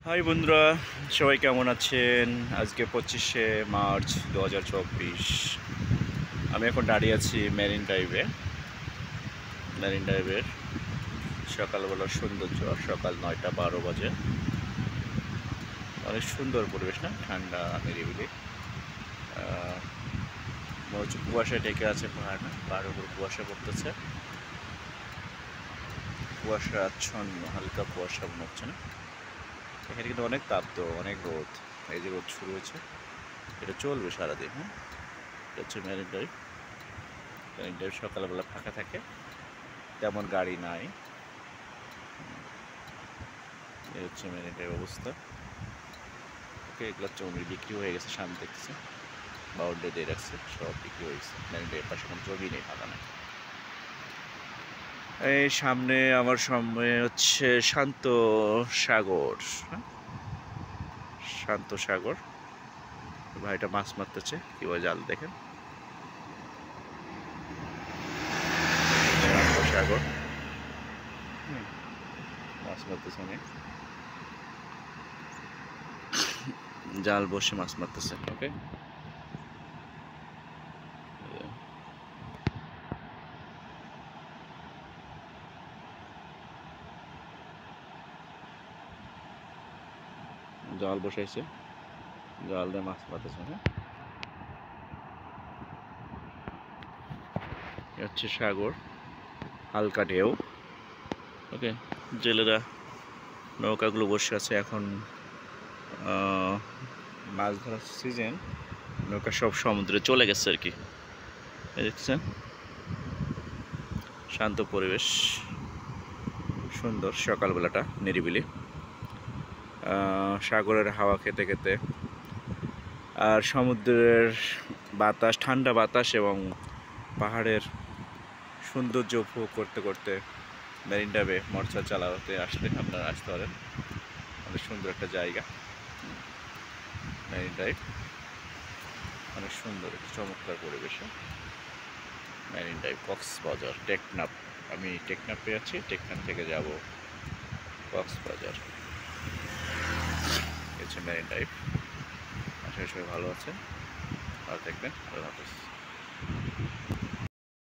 High বন্ধুরা, সবাই কেমন আছেন? আজকে 25শে মার্চ 2024। আমি এখন দাঁড়িয়ে আছি মেরিন ড্রাইভের সকালবেলার সৌন্দর্য। সকাল 9টা 12 বাজে। অনেক সুন্দর পরিবেশ না, ঠান্ডা নিরিবিলি। মনে হচ্ছে কুয়াশায় ঢেকে আছে পাহাড়, না পাহাড়ের উপর কুয়াশা পড়তেছে, কুয়াশা আচ্ছন্ন, হালকা কুয়াশা মনে হচ্ছে না। এখানে কিন্তু অনেক তাপ্ত, অনেক রোদ। এই যে রোদ শুরু হয়েছে, এটা চলবে সারাদিন। হ্যাঁ, এটা হচ্ছে মেরিন ড্রাইভ। সকালবেলা ফাঁকা থাকে, তেমন গাড়ি নাই। এই হচ্ছে মেরিন ড্রাইভ অবস্থা। ওকে, এগুলো জমি বিক্রি হয়ে গেছে, সামনে দেখতেছে বাউন্ডারি দিয়ে রাখছে, সব বিক্রি হয়ে গেছে। মেরিন ড্রাইভের পাশে কোনো জমি নেই, ফাঁকা নেই। এই সামনে আমার সামনে হচ্ছে শান্ত সাগর। হ্যাঁ, শান্ত সাগর। ভাইটা মাছ মারতেছে, কিভাবে জাল দেখেন। শান্ত সাগর, মাছ মারতেছে অনেক, জাল বসে মাছ মারতেছে। ওকে, জাল বসাইছে, জাল দিয়ে মাছ মারতেছে। হ্যাঁ, হচ্ছে সাগর, হালকা ঢেউ। ওকে, জেলেরা নৌকাগুলো বসে আছে। এখন মাছ ধরার সিজন, নৌকা সব সমুদ্রে চলে গেছে আর কি। দেখছেন, শান্ত পরিবেশ, সুন্দর সকালবেলাটা নিরিবিলি, সাগরের হাওয়া খেতে খেতে আর সমুদ্রের বাতাস, ঠান্ডা বাতাস এবং পাহাড়ের সৌন্দর্য উপভোগ করতে করতে মেরিন ড্রাইভে মোটরসাইকেল চালাতে আসলে আপনারা আসতে পারেন। অনেক সুন্দর একটা জায়গা মেরিন ড্রাইভ, অনেক সুন্দর, চমৎকার পরিবেশে মেরিন ড্রাইভ, কক্সবাজার, টেকনাফ। আমি টেকনাফে আছি, টেকনাফ থেকে যাব কক্সবাজার। হচ্ছে মেরিন ড্রাইভ। আশা করি সবাই ভালো আছেন, ভালো থাকবেন। আল্লাহ হাফেজ।